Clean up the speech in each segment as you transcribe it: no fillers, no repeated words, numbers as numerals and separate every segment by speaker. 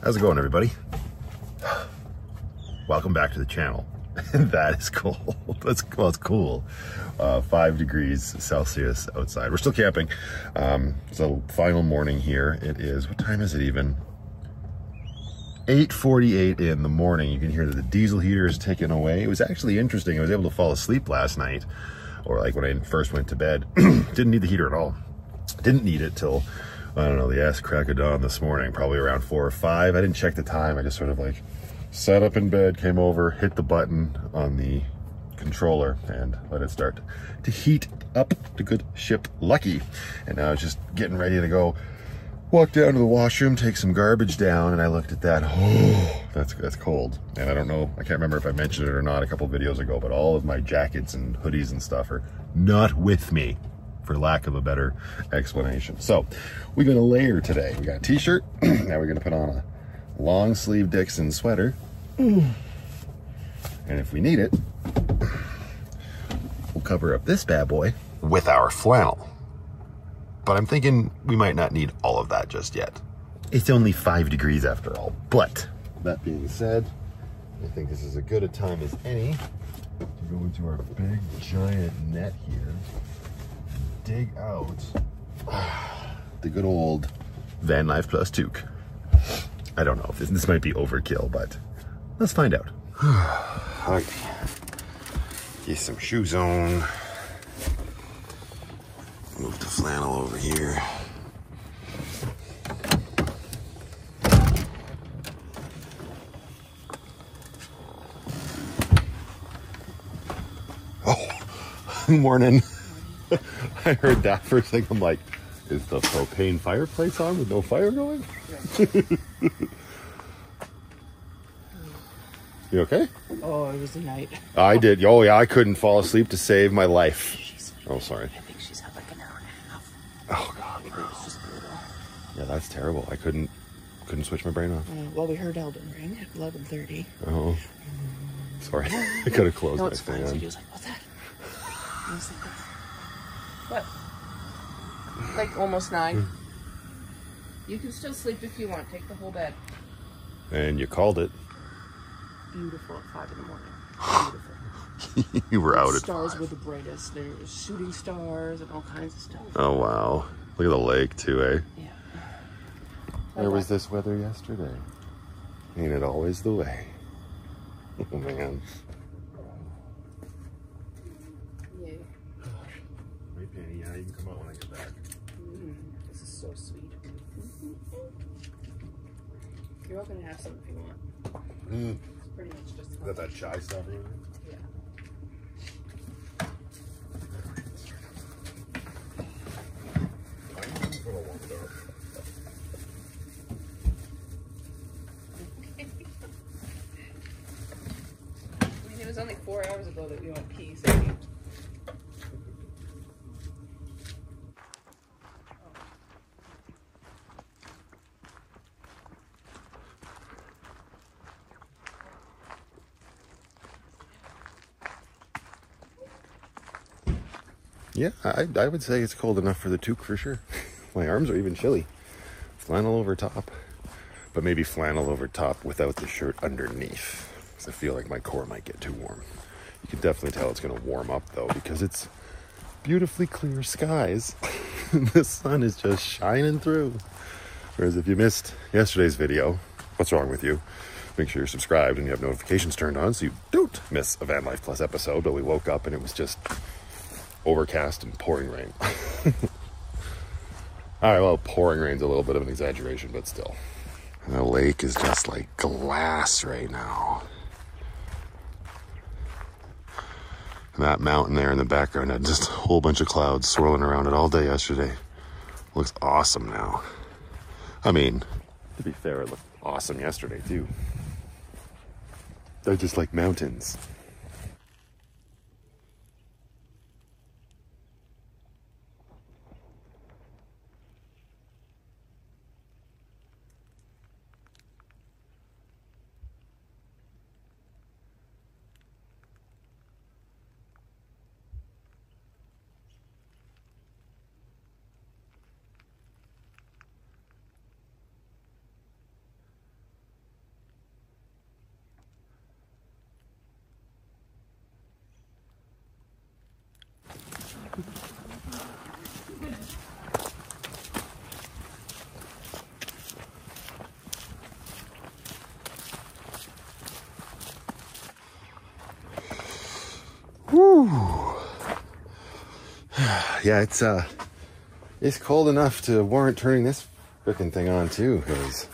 Speaker 1: How's it going, everybody? Welcome back to the channel. That is cool. That's well, it's cool. 5 degrees Celsius outside. We're still camping. It's a final morning here. It is, what time is it even? 8:48 in the morning. You can hear that the diesel heater is ticking away. It was actually interesting. I was able to fall asleep last night, or like when I first went to bed. Didn't need the heater at all. Didn't need it till, I don't know, the ass crack of dawn this morning, probably around 4 or 5. I didn't check the time. I just sort of like sat up in bed, came over, hit the button on the controller and let it start to heat up the good ship Lucky. And now I was just getting ready to go walk down to the washroom, take some garbage down, and I looked at that. Oh, that's cold. And I don't know, I can't remember if I mentioned it or not a couple videos ago, but all of my jackets and hoodies and stuff are not with me, for lack of a better explanation. So we're gonna layer today. We got a t-shirt. Now we're gonna put on a long sleeve Dixon sweater. And if we need it, we'll cover up this bad boy with our flannel. But I'm thinking we might not need all of that just yet. It's only 5 degrees after all. But that being said, I think this is as good a time as any to go into our big giant net here and dig out the good old VanlifePLUS toque. I don't know if this might be overkill, but let's find out. Okay. Get some shoes on. Move the flannel over here. Oh, morning. I heard that first thing. I'm like, is the propane fireplace on with no fire going? You okay?
Speaker 2: Oh, it was the night.
Speaker 1: I did. Oh, yeah, I couldn't fall asleep to save my life. Oh, sorry.
Speaker 2: I think she's had like an hour and a half.
Speaker 1: Oh, God.
Speaker 2: It was just brutal.
Speaker 1: Yeah, that's terrible. I couldn't switch my brain off.
Speaker 2: Well, we heard Elden ring at 11:30.
Speaker 1: Oh. Sorry. I could have closed
Speaker 2: No,
Speaker 1: my
Speaker 2: it's fine. So
Speaker 1: fan.
Speaker 2: he was like, what's that? I was like, what? Like almost 9. You can still sleep if you want. Take the whole bed.
Speaker 1: And you called it.
Speaker 2: Beautiful at 5 in the morning. Beautiful.
Speaker 1: You were out at
Speaker 2: Stars
Speaker 1: 5.
Speaker 2: were the brightest. There were shooting stars and all kinds of stuff.
Speaker 1: Oh, wow. Look at the lake, too, eh?
Speaker 2: Yeah.
Speaker 1: Where was this weather yesterday? Ain't it always the way? Oh, man.
Speaker 2: Yay.
Speaker 1: Right, Penny. Yeah, you can come out when I get back.
Speaker 2: This is so sweet. You're welcome to have some if you want. It's pretty much just
Speaker 1: Got that chai stuff in it?
Speaker 2: Yeah. I mean, it was only 4 hours ago that we went pee, so
Speaker 1: Yeah, I would say it's cold enough for the toque for sure. My arms are even chilly. Flannel over top. But maybe flannel over top without the shirt underneath. Because I feel like my core might get too warm. You can definitely tell it's going to warm up though, because it's beautifully clear skies. The sun is just shining through. Whereas if you missed yesterday's video, what's wrong with you? Make sure you're subscribed and you have notifications turned on so you don't miss a VanlifePLUS episode. But we woke up and it was just overcast and pouring rain. All right, well, pouring rain's a little bit of an exaggeration, but still. And the lake is just like glass right now. And that mountain there in the background had just a whole bunch of clouds swirling around it all day yesterday. Looks awesome now. I mean, to be fair, it looked awesome yesterday too. They're just like mountains. Whew. Yeah, it's cold enough to warrant turning this frickin' thing on too, because,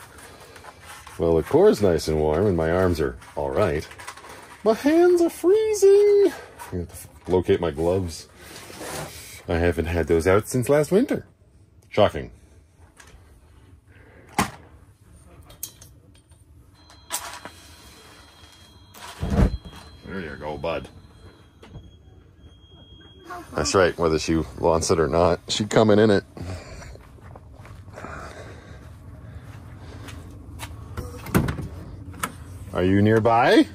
Speaker 1: well, the core's nice and warm and my arms are all right. My hands are freezing. I have to locate my gloves. I haven't had those out since last winter. Shocking. There you go, bud. That's right, whether she wants it or not, she's coming in it. Are you nearby?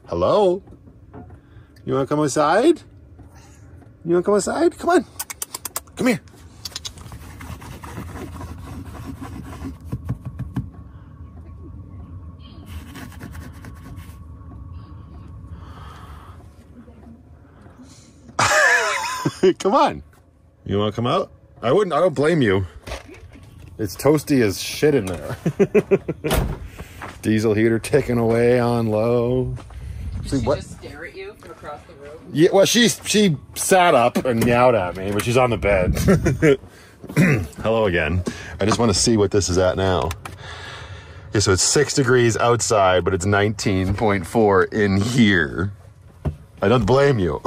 Speaker 1: Hello? You want to come outside? You want to come outside? Come on. Come here. Come on. You want to come out? I don't blame you. It's toasty as shit in there. Diesel heater ticking away on low.
Speaker 2: Did she just stare at you from across the room?
Speaker 1: Yeah, well, she sat up and meowed at me, but she's on the bed. Hello again. I just want to see what this is at now. Yeah, so it's 6 degrees outside, but it's 19.4 in here. I don't blame you.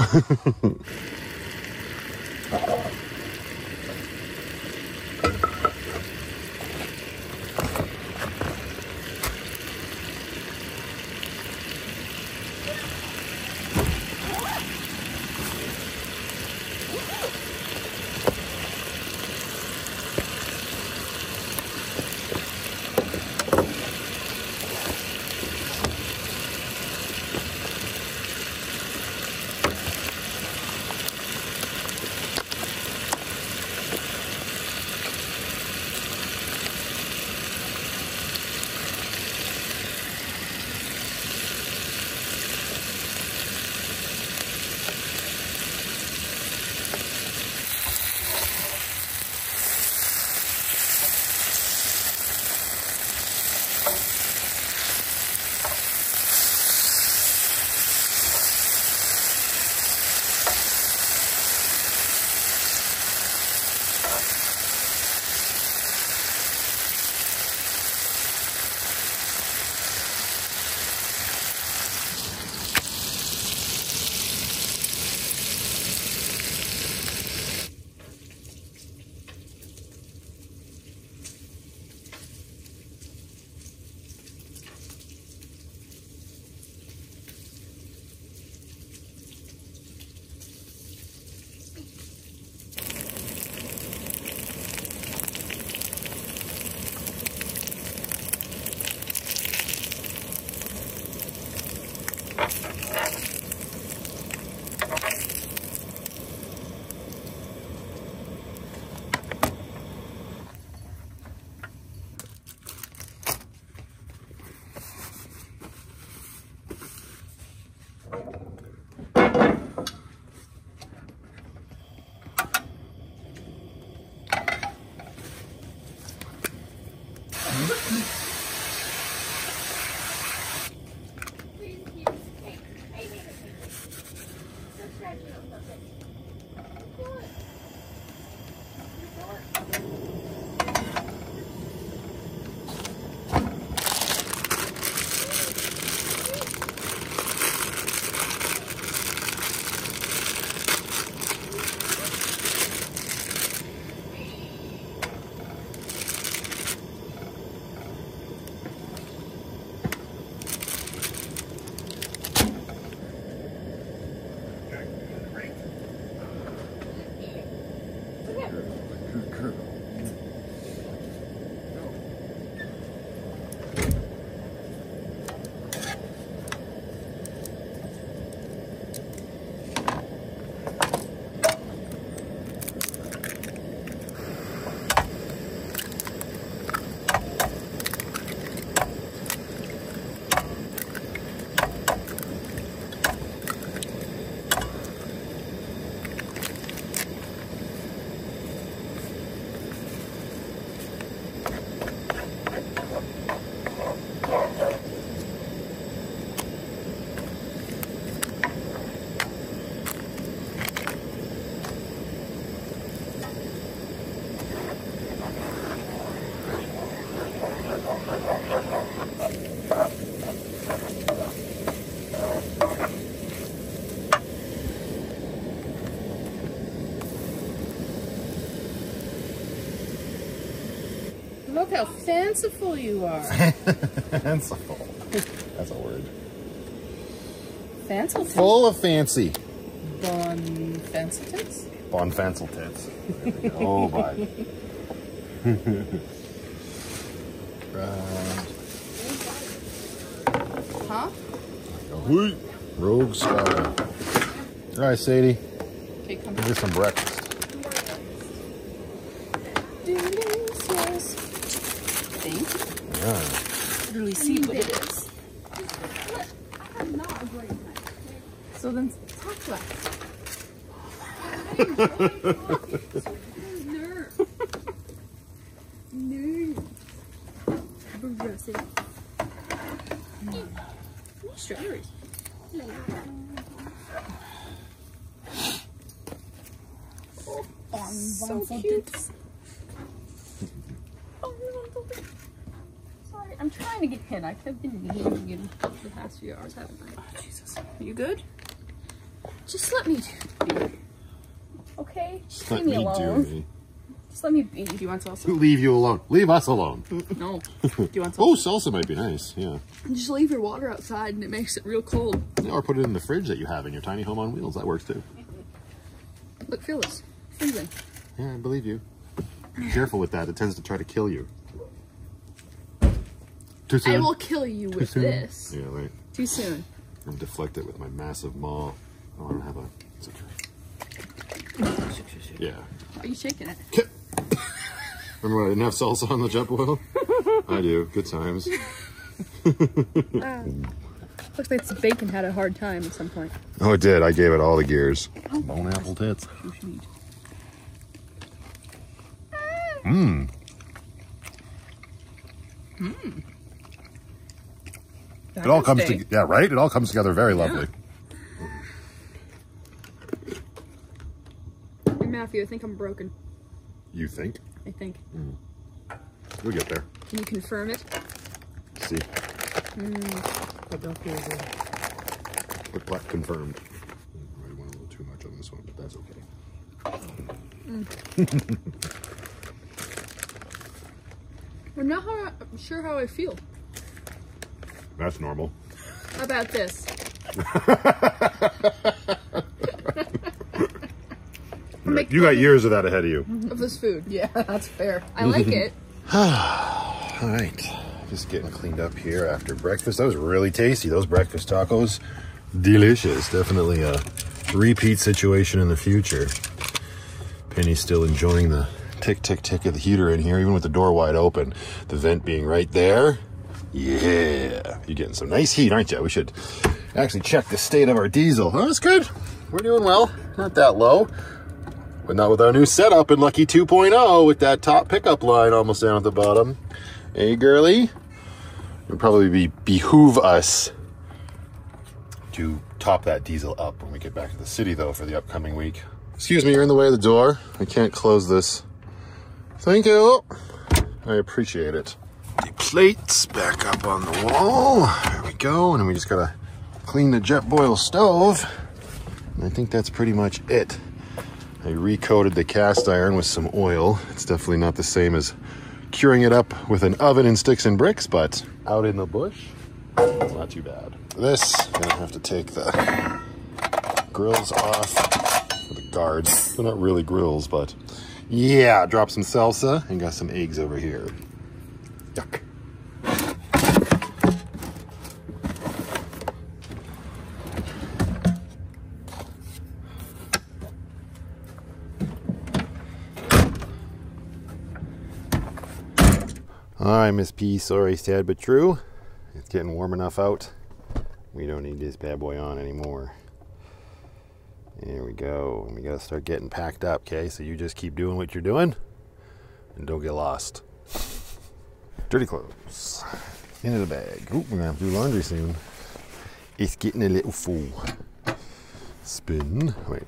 Speaker 2: Look how fanciful you are.
Speaker 1: Fanciful. That's a word.
Speaker 2: Fanciful?
Speaker 1: Full of fancy.
Speaker 2: Bon fancy tits?
Speaker 1: Bon fancil tits. Oh, bye.
Speaker 2: Huh?
Speaker 1: Ahoy. Rogue Star. All right, Sadie.
Speaker 2: Okay, come
Speaker 1: Give me some breakfast.
Speaker 2: Delicious. Thank you.
Speaker 1: Yeah.
Speaker 2: Really see what it is.
Speaker 3: I have not a great night.
Speaker 2: So then talk to us.
Speaker 3: Nerd. Nerd. Aggressive.
Speaker 2: Strawberries. So cute.
Speaker 3: Sorry, I'm trying to get hit. I've been needing you the past few hours, haven't I?
Speaker 2: Oh, Jesus. Are you good?
Speaker 3: Just let me be. Okay? Just
Speaker 1: Let
Speaker 3: leave me
Speaker 1: me
Speaker 3: alone.
Speaker 1: do me.
Speaker 3: Just let me be.
Speaker 2: Do you want salsa?
Speaker 1: Leave you alone. Leave us alone.
Speaker 2: No. Do you want salsa?
Speaker 1: Oh, salsa might be nice. Yeah.
Speaker 3: Just leave your water outside and it makes it real cold.
Speaker 1: Yeah, or put it in the fridge that you have in your tiny home on wheels. That works too.
Speaker 3: Look, feel this. Freezing.
Speaker 1: Yeah, I believe you. Be careful with that. It tends to try to kill you. Too soon?
Speaker 3: I will kill you with
Speaker 1: soon?
Speaker 3: this.
Speaker 1: Yeah, right.
Speaker 3: Too soon.
Speaker 1: I'm gonna deflect it with my massive maw. Oh, I don't have a... It's okay. Yeah.
Speaker 3: Are you shaking it?
Speaker 1: Remember when I didn't have salsa on the jet boil? I do. Good times.
Speaker 3: Looks like the bacon had a hard time at some point.
Speaker 1: Oh, it did. I gave it all the gears. Bone apple tits. Mmm. It all comes together. Yeah, right? It all comes together very lovely.
Speaker 3: Hey, Matthew, I think I'm broken.
Speaker 1: You think?
Speaker 3: I think.
Speaker 1: We'll get there.
Speaker 3: Can you confirm it?
Speaker 1: See.
Speaker 2: But don't feel good.
Speaker 1: But black confirmed. I went a little too much on this one, but that's okay.
Speaker 3: I'm not sure how I feel.
Speaker 1: That's normal.
Speaker 3: How about this?
Speaker 1: You got years of that ahead of you.
Speaker 3: Of this food.
Speaker 2: Yeah, that's fair.
Speaker 3: I like it.
Speaker 1: All right. Just getting cleaned up here after breakfast. That was really tasty. Those breakfast tacos, delicious. Definitely a repeat situation in the future. Penny's still enjoying the tick, tick, tick of the heater in here, even with the door wide open. The vent being right there. Yeah. You're getting some nice heat, aren't you? We should actually check the state of our diesel. Oh, that's good. We're doing well. Not that low. But not with our new setup in Lucky 2.0 with that top pickup line almost down at the bottom. Hey, girly. It would probably behoove us to top that diesel up when we get back to the city, though, for the upcoming week. Excuse me, you're in the way of the door. I can't close this. Thank you. I appreciate it. The plates back up on the wall. There we go. And then we just gotta clean the jet boil stove. And I think that's pretty much it. I recoated the cast iron with some oil. It's definitely not the same as curing it up with an oven and sticks and bricks, but out in the bush, it's not too bad. For this, I'm gonna have to take the grills off, or the guards. They're not really grills, but yeah, drop some salsa and got some eggs over here. Yuck. All right, Miss P, sorry, sad but true. It's getting warm enough out. We don't need this bad boy on anymore. There we go. We gotta start getting packed up, okay? So you just keep doing what you're doing and don't get lost. Dirty clothes into the bag. Oop, we're gonna have to do laundry soon. It's getting a little full. Spin, wait.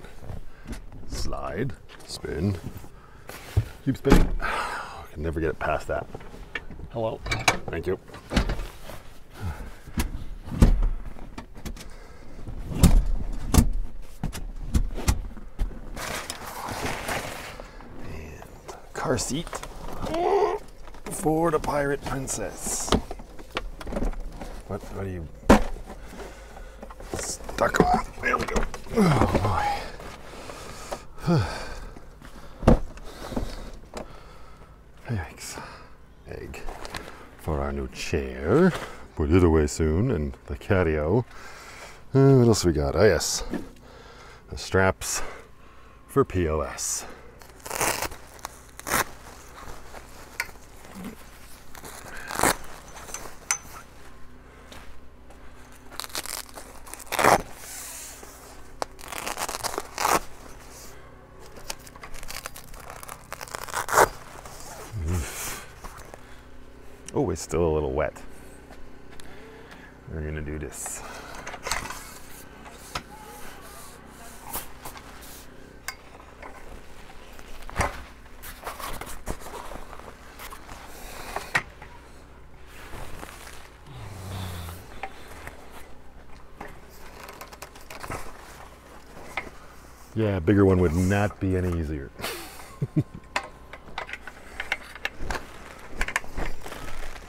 Speaker 1: Slide, spin. Keep spinning. I can never get it past that. Hello. Thank you. And car seat. for the pirate princess. What are you stuck on? There we go. Oh boy. Yikes. Egg for our new chair. Put it away soon. And the catio. What else we got? Oh yes. The straps for POS. Oh, it's still a little wet. We're gonna do this. Yeah, a bigger one would not be any easier.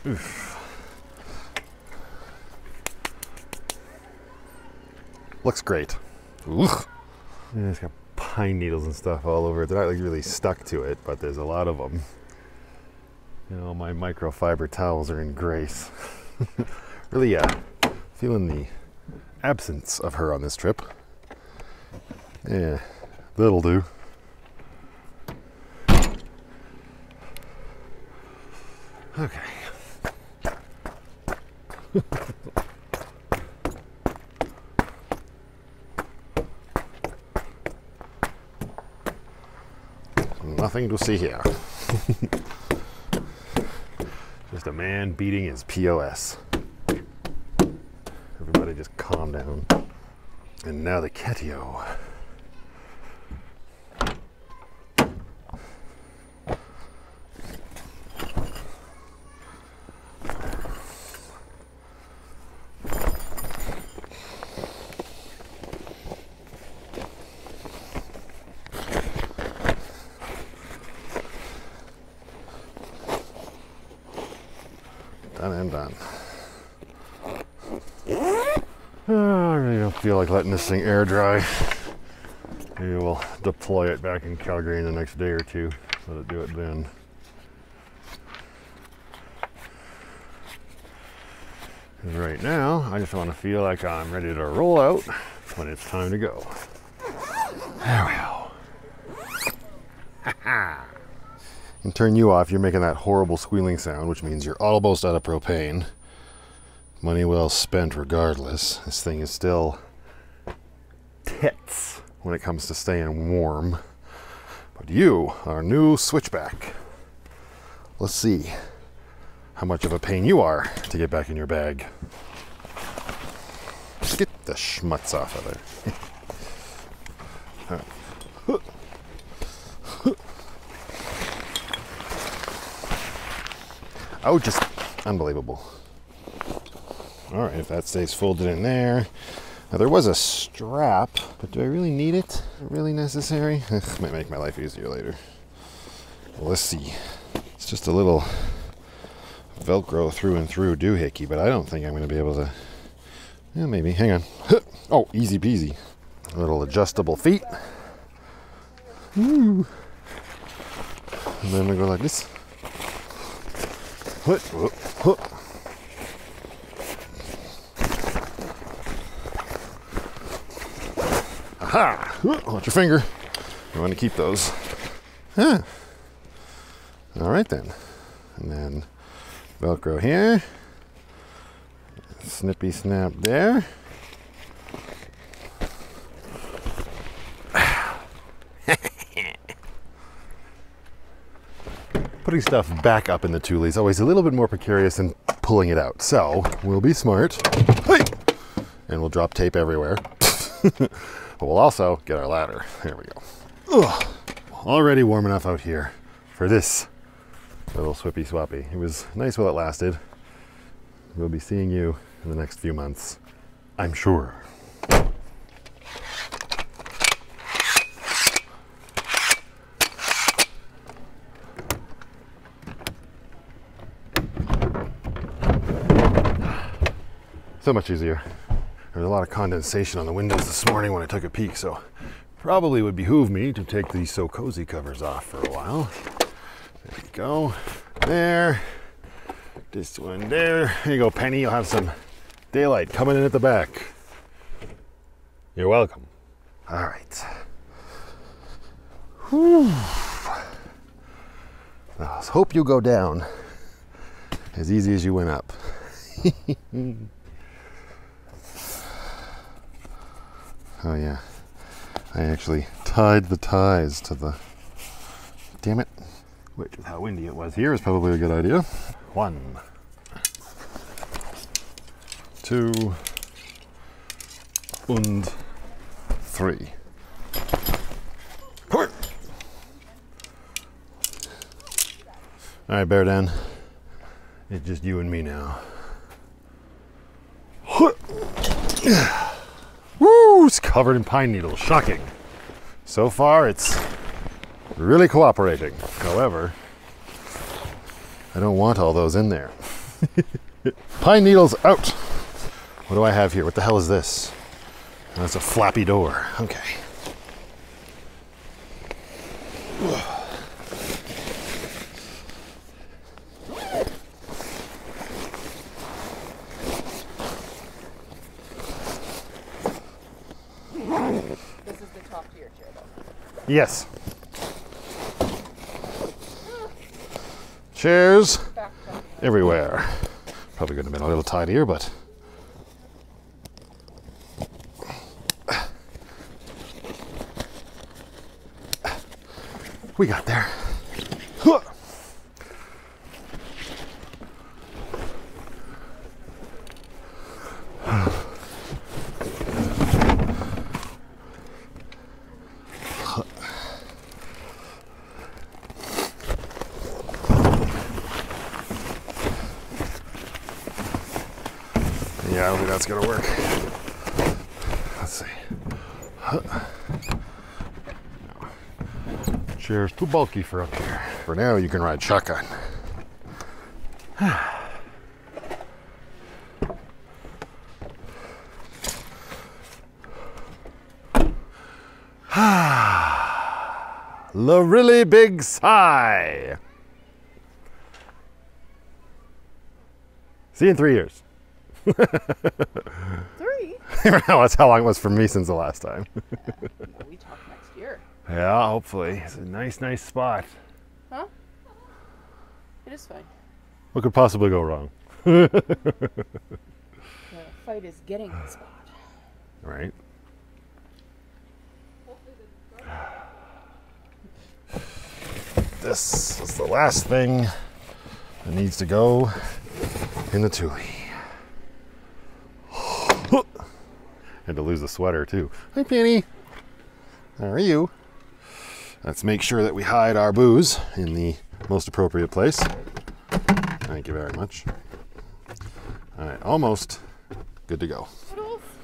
Speaker 1: Oof. Looks great. Oof. Yeah, it's got pine needles and stuff all over it. They're not like really stuck to it, but there's a lot of them. You know, my microfiber towels are in grace. Really, feeling the absence of her on this trip. Yeah, that'll do. Okay. Nothing to see here. Just a man beating his POS. Everybody just calm down. And now the catio. Done and done. Oh, I really don't feel like letting this thing air dry. Maybe we'll deploy it back in Calgary in the next day or two. Let it do it then. And right now, I just want to feel like I'm ready to roll out when it's time to go. There we go. And turn you off, you're making that horrible squealing sound, which means you're almost out of propane. Money well spent regardless. This thing is still tits when it comes to staying warm. But you are a new switchback. Let's see how much of a pain you are to get back in your bag. Get the schmutz off of there. Oh, just unbelievable. All right, if that stays folded in there. Now there was a strap, but do I really need it? Really necessary? Might make my life easier later. Well, let's see. It's just a little Velcro through and through doohickey, but I don't think I'm going to be able to. Yeah, maybe. Hang on. Oh, easy peasy. A little adjustable feet. Woo. And then we go like this. Aha! Watch your finger. You want to keep those. Huh. All right then. And then Velcro here. Snippy snap there. Putting stuff back up in the tule is always a little bit more precarious than pulling it out. So we'll be smart. Hey! And we'll drop tape everywhere. But we'll also get our ladder. There we go. Ugh. Already warm enough out here for this little swippy swappy. It was nice while it lasted. We'll be seeing you in the next few months, I'm sure. So much easier. There was a lot of condensation on the windows this morning when I took a peek, so probably would behoove me to take these So Cozy covers off for a while. There you go. There. This one there. There you go, Penny. You'll have some daylight coming in at the back. You're welcome. All right. Whew. Now, let's hope you go down as easy as you went up. Oh yeah, I actually tied the ties to the, damn it, which is how windy it was here is probably a good idea. 1, 2, and 3. Come here. All right, bear down. It's just you and me now. Woo! It's covered in pine needles. Shocking. So far, it's really cooperating. However, I don't want all those in there. Pine needles out. What do I have here? What the hell is this? Oh, that's a flappy door. Okay.
Speaker 2: This is the top to your chair, though.
Speaker 1: Yes. Chairs everywhere. Probably could have been a little tidier, but we got there. Yeah, I don't think that's gonna work. Let's see. Chair's too bulky for up here. For now, you can ride shotgun. The really big sigh. See you in 3 years.
Speaker 2: 3?
Speaker 1: No, that's how long it was for me since the last time.
Speaker 2: We talk next year.
Speaker 1: Yeah, hopefully. It's a nice, nice spot.
Speaker 2: Huh? It is fine.
Speaker 1: What could possibly go wrong?
Speaker 2: The fight is getting the spot.
Speaker 1: Right. This is the last thing that needs to go in the Thule. Had to lose the sweater too. Hi, Penny. How are you? Let's make sure that we hide our booze in the most appropriate place. Thank you very much. All right, almost good to go.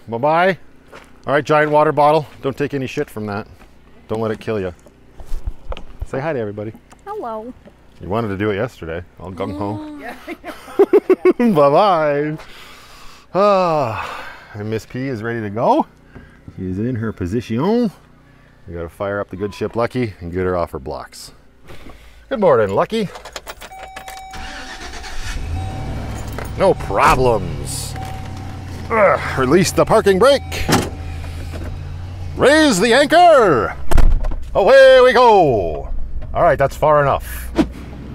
Speaker 1: Bye-bye. All right, giant water bottle. Don't take any shit from that. Don't let it kill you. Say hi to everybody.
Speaker 3: Hello.
Speaker 1: You wanted to do it yesterday. All gung-ho.
Speaker 2: Yeah.
Speaker 1: Bye-bye. Ah, and Miss P is ready to go. She's in her position. We gotta fire up the good ship Lucky and get her off her blocks. Good morning, Lucky. No problems. Release the parking brake. Raise the anchor. Away we go. All right, that's far enough.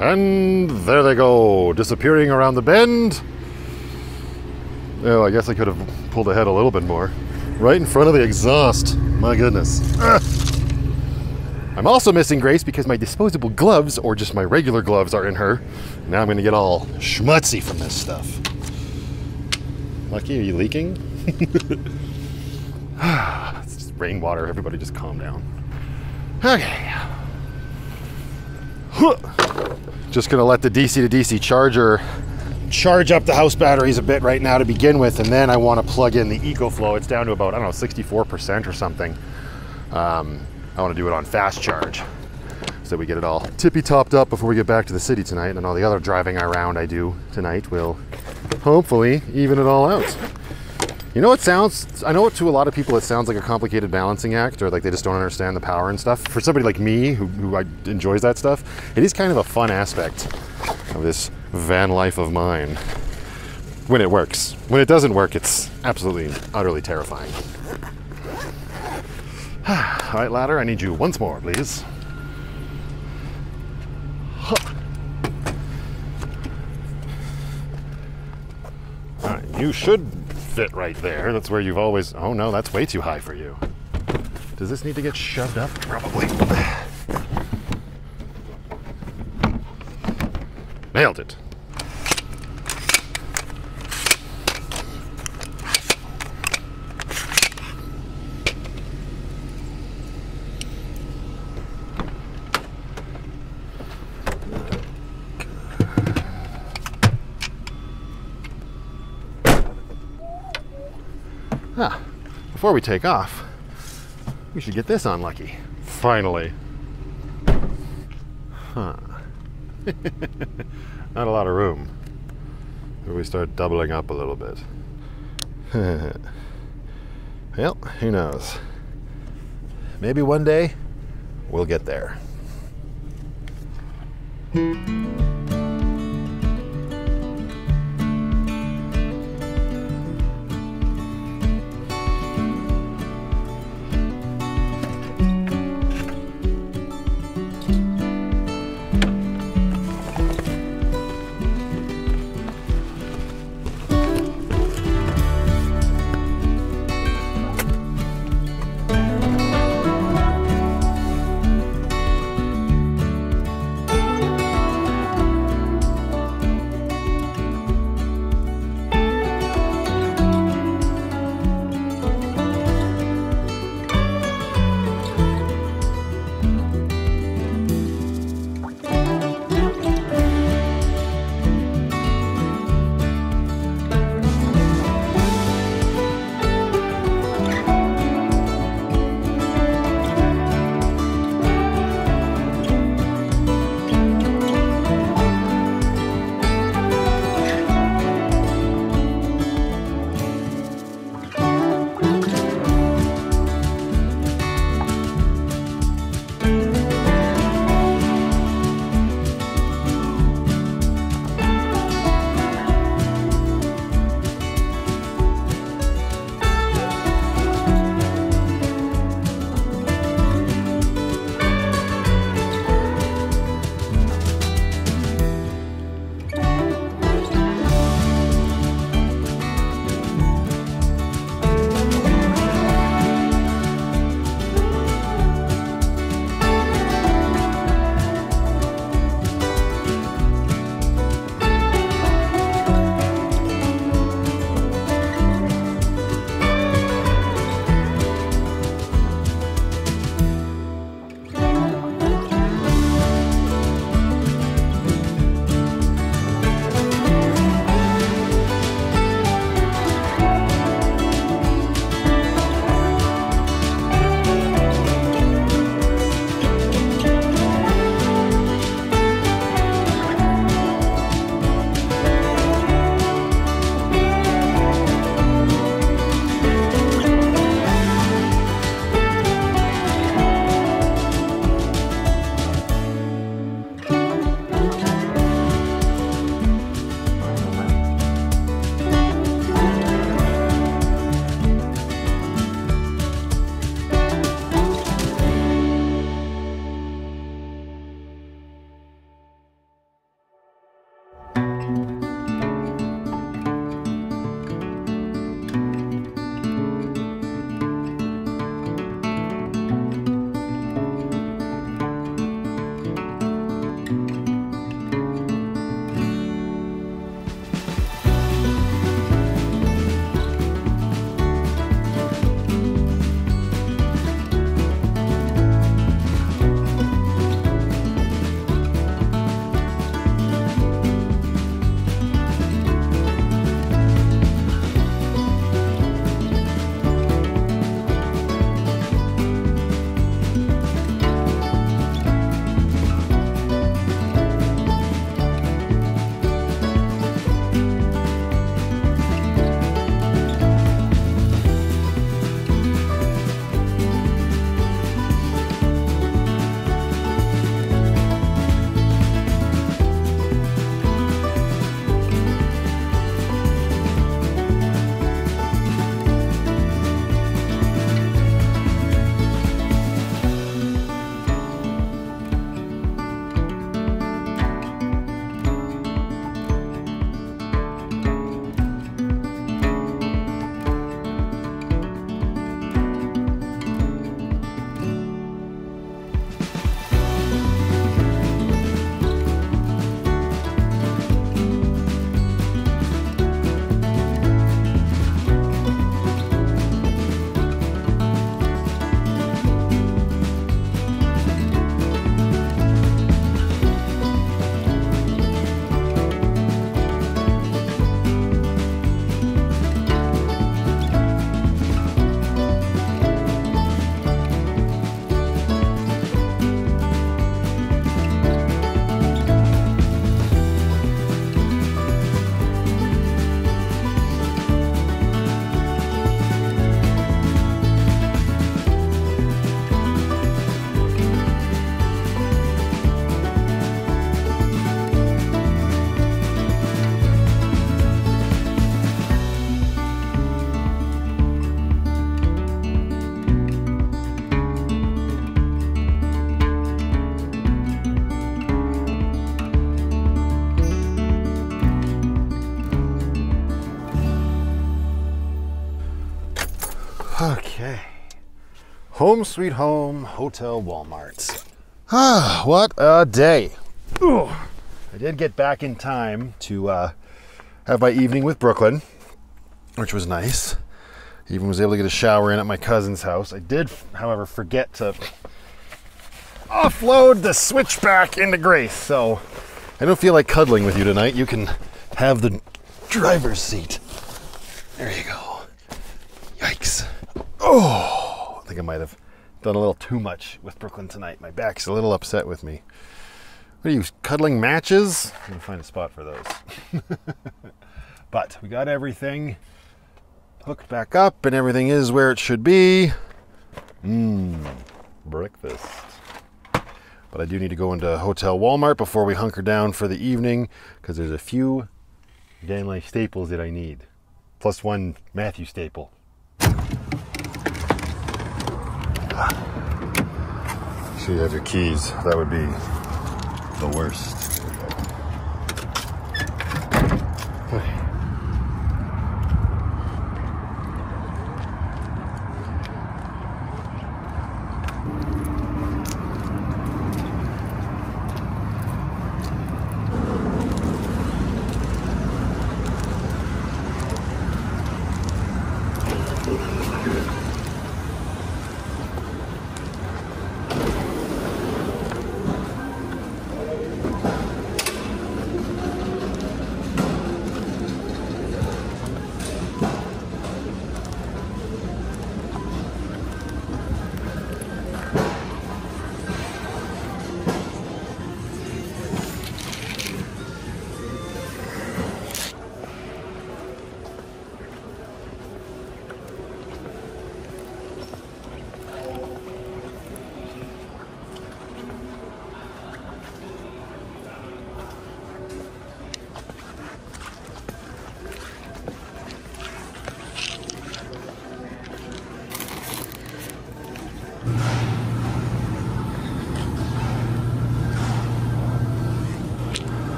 Speaker 1: And there they go, disappearing around the bend. Oh, I guess I could have pulled ahead a little bit more. Right in front of the exhaust. My goodness. I'm also missing Grace because my disposable gloves, or just my regular gloves, are in her. Now I'm gonna get all schmutzy from this stuff. Lucky, are you leaking? It's just rainwater, everybody just calm down. Okay. Just gonna let the DC to DC charger charge up the house batteries a bit right now to begin with, and then I want to plug in the EcoFlow. It's down to about, I don't know, 64% or something. I want to do it on fast charge so we get it all tippy topped up before we get back to the city tonight, and all the other driving around I do tonight will hopefully even it all out. You know, I know to a lot of people it sounds like a complicated balancing act, or like they just don't understand the power and stuff. For somebody like me who enjoys that stuff, it is kind of a fun aspect of this van life of mine. When it works. When it doesn't work, it's absolutely, utterly terrifying. All right, ladder, I need you once more, please. All right, you should fit right there. That's where you've always... Oh no, that's way too high for you. Does this need to get shoved up? Probably. Nailed it. Before we take off, we should get this unlucky. Finally. Huh. Not a lot of room. Maybe we start doubling up a little bit. Well, who knows? Maybe one day we'll get there. Okay. Home sweet home, Hotel Walmart. Ah, what a day. Ooh. I did get back in time to have my evening with Brooklyn, which was nice. Even was able to get a shower in at my cousin's house. I did, however, forget to offload the switchback into Grace, so I don't feel like cuddling with you tonight. You can have the driver's seat. There you go. Yikes. Oh, I think I might have done a little too much with Brooklyn tonight. My back's a little upset with me. What are you, cuddling matches? I'm gonna find a spot for those. But we got everything hooked back up and everything is where it should be. Breakfast. But I do need to go into Hotel Walmart before we hunker down for the evening because there's a few Vanlife staples that I need. Plus one Matthew staple. So you have your keys. That would be the worst. Okay.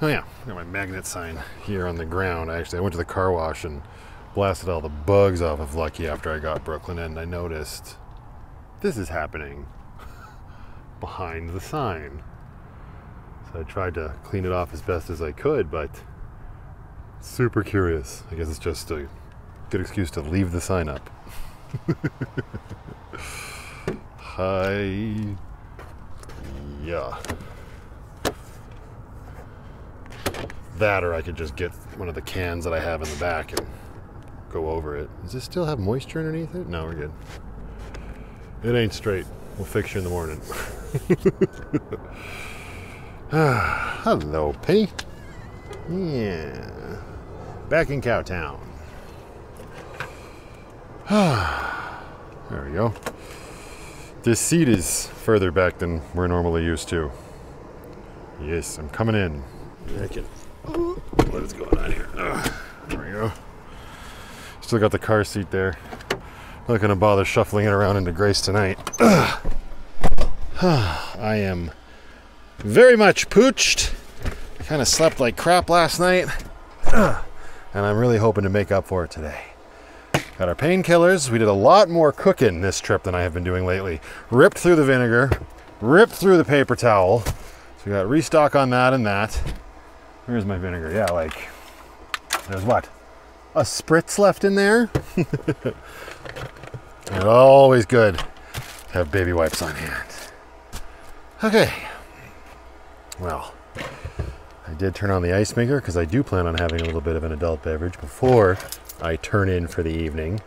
Speaker 1: Oh yeah, I got my magnet sign here on the ground. I went to the car wash and blasted all the bugs off of Lucky after I got Brooklyn, and I noticed this is happening behind the sign. So I tried to clean it off as best as I could, but super curious. I guess it's just a good excuse to leave the sign up. Hi. Yeah. That, or I could just get one of the cans that I have in the back and go over it. Does this still have moisture underneath it? No, we're good. It ain't straight. We'll fix you in the morning. Hello, Penny. Yeah. Back in Cowtown. There we go. This seat is further back than we're normally used to. Yes, I'm coming in. What is going on here? There we go. Still got the car seat there. Not gonna bother shuffling it around into Grace tonight. I am very much pooched. I kind of slept like crap last night. And I'm really hoping to make up for it today. Got our painkillers. We did a lot more cooking this trip than I have been doing lately. Ripped through the vinegar, ripped through the paper towel. So we got restock on that and that. Where's my vinegar? Yeah, like, there's what? A spritz left in there? It's always good to have baby wipes on hand. Okay. Well, I did turn on the ice maker because I do plan on having a little bit of an adult beverage before I turn in for the evening.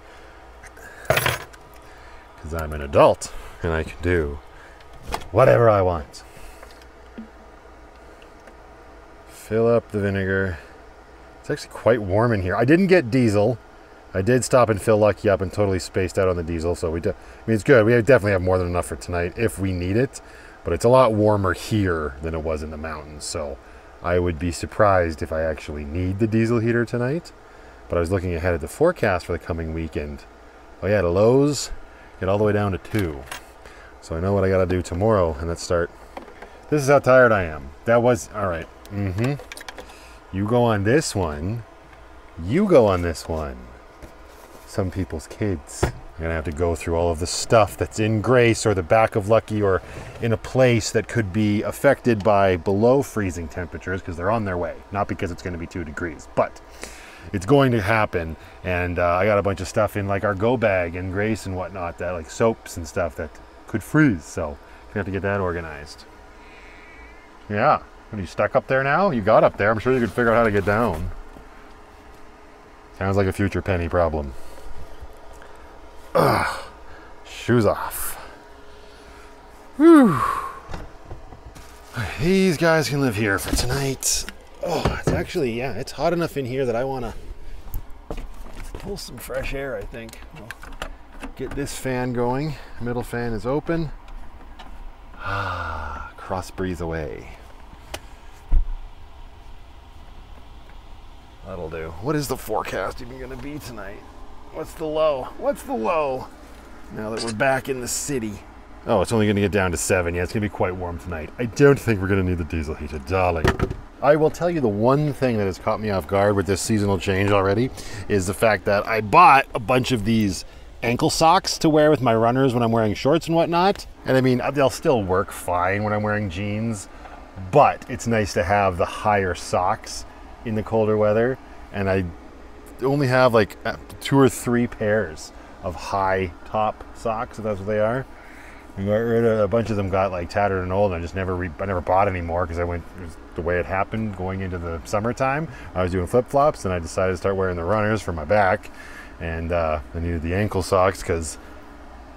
Speaker 1: Because I'm an adult and I can do whatever I want. Fill up the vinegar. It's actually quite warm in here. I didn't get diesel. I did stop and fill Lucky up and totally spaced out on the diesel, so I mean, it's good. We definitely have more than enough for tonight if we need it, but it's a lot warmer here than it was in the mountains, so I would be surprised if I actually need the diesel heater tonight. But I was looking ahead at the forecast for the coming weekend. Oh yeah, the lows get all the way down to 2. So I know what I gotta do tomorrow, and let's start. This is how tired I am. That was, all right. You go on this one. You go on this one. Some people's kids. I'm gonna have to go through all of the stuff that's in Grace or the back of Lucky or in a place that could be affected by below freezing temperatures because they're on their way. Not because it's gonna be 2 degrees, but it's going to happen. And I got a bunch of stuff in like our go bag and Grace and whatnot, that like soaps and stuff that could freeze. So you have to get that organized. Yeah. Are you stuck up there now? You got up there. I'm sure you could figure out how to get down. Sounds like a future Penny problem. Ugh. Shoes off. Whew. These guys can live here for tonight. Oh, it's actually, yeah, it's hot enough in here that I want to pull some fresh air, I think. We'll get this fan going. Middle fan is open. Ah, cross breeze away. That'll do. What is the forecast even going to be tonight? What's the low? What's the low? Now that we're back in the city. Oh, it's only going to get down to 7. Yeah, it's going to be quite warm tonight. I don't think we're going to need the diesel heater, darling. I will tell you the one thing that has caught me off guard with this seasonal change already is the fact that I bought a bunch of these ankle socks to wear with my runners when I'm wearing shorts and whatnot. And I mean, they'll still work fine when I'm wearing jeans, but it's nice to have the higher socks in the colder weather, and I only have like 2 or 3 pairs of high top socks, if that's what they are. I got rid of a bunch of them, got like tattered and old, and I never bought any more because it was the way it happened going into the summertime. I was doing flip-flops, and I decided to start wearing the runners for my back, and I needed the ankle socks because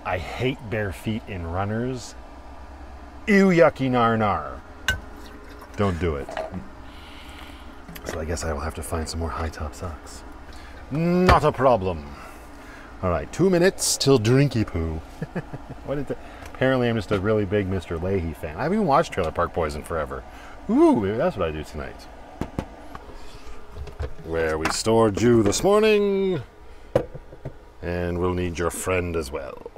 Speaker 1: I hate bare feet in runners. Ew, yucky, nar nar. Don't do it. So I guess I will have to find some more high top socks. Not a problem. All right, 2 minutes till drinky poo. What is that? Apparently I'm just a really big Mr. Leahy fan. I haven't even watched Trailer Park Boys in forever. Ooh, maybe that's what I do tonight. Where we stored you this morning. And we'll need your friend as well.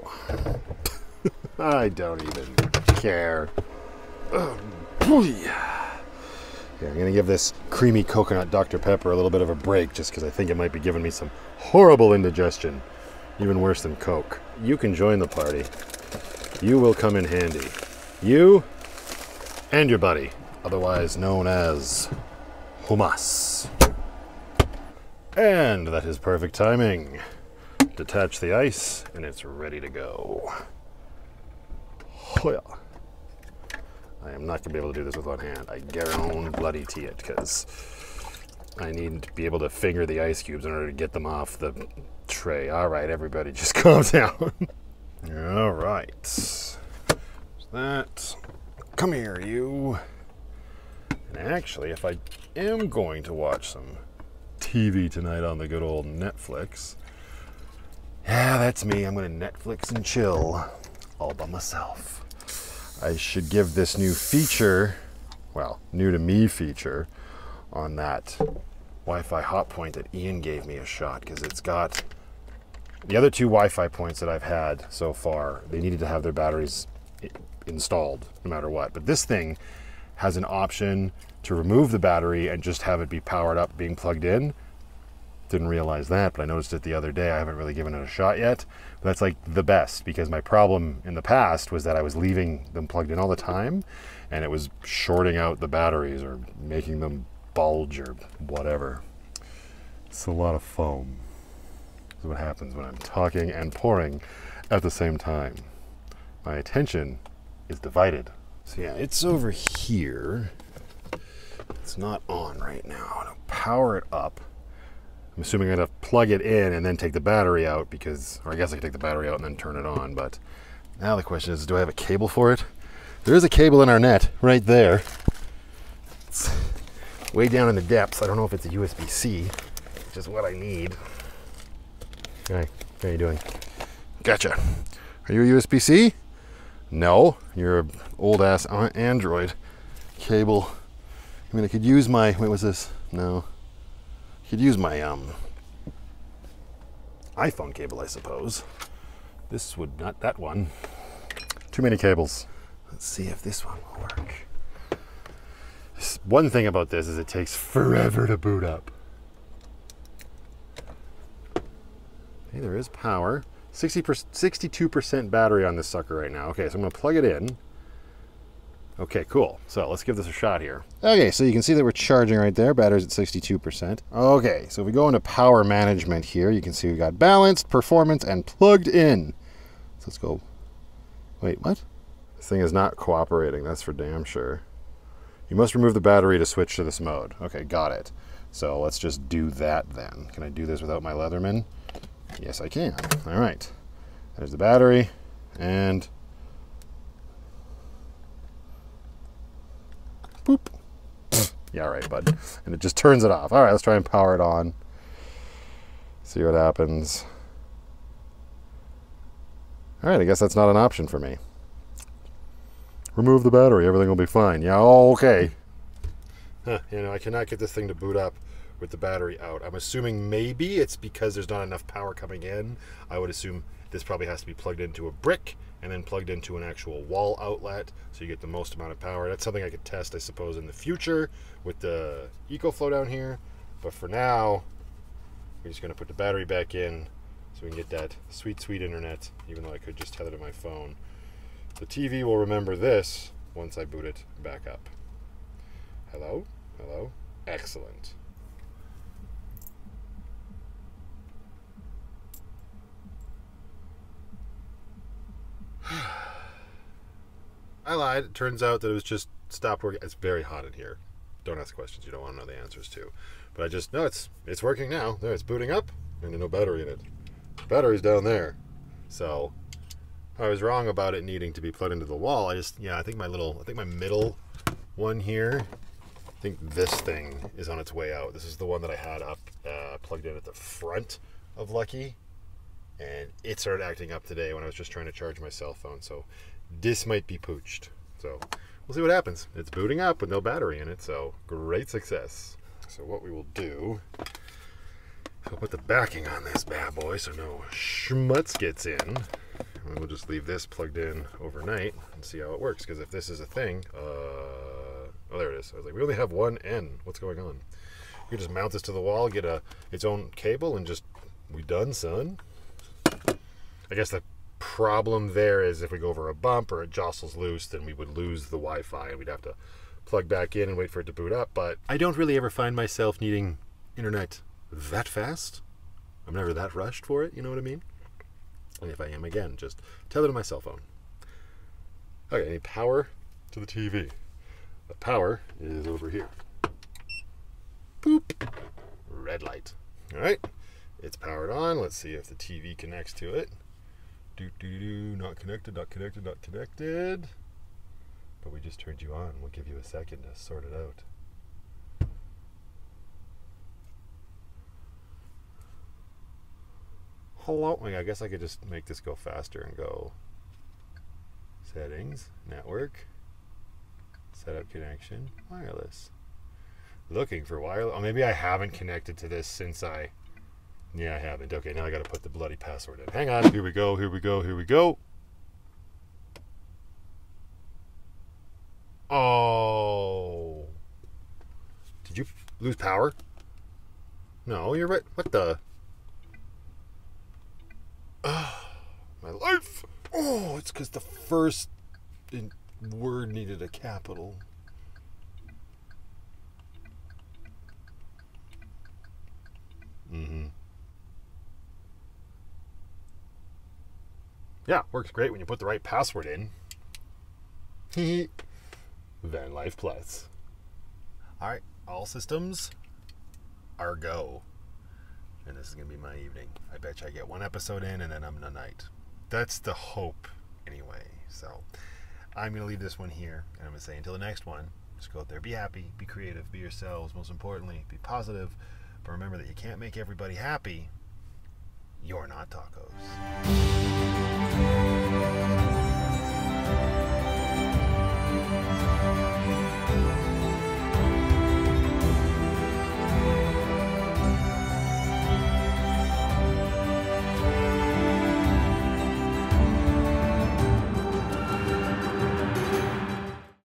Speaker 1: I don't even care. Yeah, I'm going to give this creamy coconut Dr. Pepper a little bit of a break just because I think it might be giving me some horrible indigestion. Even worse than Coke. You can join the party. You will come in handy. You and your buddy, otherwise known as Hummus. And that is perfect timing. Detach the ice and it's ready to go. Hoya. I am not going to be able to do this with one hand. I guarantee it because I need to be able to finger the ice cubes in order to get them off the tray. All right, everybody, just calm down. All right. There's that. Come here, you. And actually, if I am going to watch some TV tonight on the good old Netflix, yeah, that's me. I'm going to Netflix and chill all by myself. I should give this new feature, well, new to me feature, on that Wi-Fi hotpoint that Ian gave me a shot, because it's got the other 2 Wi-Fi points that I've had so far. They needed to have their batteries installed no matter what, but this thing has an option to remove the battery and just have it be powered up being plugged in. Didn't realize that, but I noticed it the other day. I haven't really given it a shot yet. But that's like the best, because my problem in the past was that I was leaving them plugged in all the time and it was shorting out the batteries or making them bulge or whatever. It's a lot of foam. This is what happens when I'm talking and pouring at the same time. My attention is divided. So yeah, it's over here. It's not on right now. I'll power it up. I'm assuming I'm going to plug it in and then take the battery out because, or I guess I can take the battery out and then turn it on, but now the question is, do I have a cable for it? There is a cable in our net right there. It's way down in the depths. I don't know if it's a USB-C, which is what I need. Hi, how you doing? Gotcha. Are you a USB-C? No, you're an old-ass Android cable. I mean, I could use my, wait, what's this? No. I could use my iPhone cable, I suppose. This would not, that one. Too many cables. Let's see if this one will work. One thing about this is it takes forever to boot up. Okay, there is power. 62% battery on this sucker right now. Okay, so I'm gonna plug it in. Okay, cool. So let's give this a shot here. Okay, so you can see that we're charging right there. Battery's at 62%. Okay, so if we go into power management here, you can see we got balanced, performance, and plugged in. So let's go. Wait, what? This thing is not cooperating, that's for damn sure. You must remove the battery to switch to this mode. Okay, got it. So let's just do that then. Can I do this without my Leatherman? Yes, I can. All right. There's the battery, and boop. Yeah, all right, bud. And it just turns it off. All right, let's try and power it on. See what happens. All right, I guess that's not an option for me. Remove the battery, everything will be fine. Yeah, okay. Huh, you know, I cannot get this thing to boot up with the battery out. I'm assuming maybe it's because there's not enough power coming in. I would assume this probably has to be plugged into a brick and then plugged into an actual wall outlet so you get the most amount of power. That's something I could test, I suppose, in the future with the EcoFlow down here. But for now, we're just going to put the battery back in so we can get that sweet, sweet internet, even though I could just tether to my phone. The TV will remember this once I boot it back up. Hello? Hello? Excellent. I lied. It turns out that it was just stopped working. It's very hot in here. Don't ask questions you don't want to know the answers to. But I just, no, it's working now. There, it's booting up, and there's no battery in it. The battery's down there. So I was wrong about it needing to be plugged into the wall. I think my middle one here, I think this thing is on its way out. This is the one that I had up, plugged in at the front of Lucky, and it started acting up today when I was just trying to charge my cell phone. So this might be pooched. So we'll see what happens. It's booting up with no battery in it, so great success. So what we will do, we'll put the backing on this bad boy so no schmutz gets in. And we'll just leave this plugged in overnight and see how it works. Because if this is a thing, oh, there it is. I was like, we only have one end. What's going on? You can just mount this to the wall, get its own cable, and just, we done, son. I guess the problem there is if we go over a bump or it jostles loose, then we would lose the Wi-Fi and we'd have to plug back in and wait for it to boot up. But I don't really ever find myself needing internet that fast. I'm never that rushed for it, you know what I mean? And if I am, again, just tether to my cell phone. Okay, I need power to the TV. The power is over here. Boop. Red light. All right, it's powered on. Let's see if the TV connects to it. Not connected, not connected, not connected. But we just turned you on. We'll give you a second to sort it out. Hello. I guess I could just make this go faster and go settings, network, setup connection, wireless. Looking for wireless. Oh, maybe I haven't connected to this since yeah, I haven't. Okay, now I got to put the bloody password in. Hang on. Here we go. Here we go. Here we go. Oh. Did you lose power? No, you're right. What the? My life. Oh, it's because the first word needed a capital. Mm-hmm. Yeah, works great when you put the right password in. VanlifePLUS. All right, all systems are go. And this is going to be my evening. I bet you I get one episode in and then I'm the night. That's the hope anyway. So I'm going to leave this one here. And I'm going to say until the next one, Just go out there, be happy, be creative, be yourselves. Most importantly, be positive. But remember that you can't make everybody happy. You're not tacos.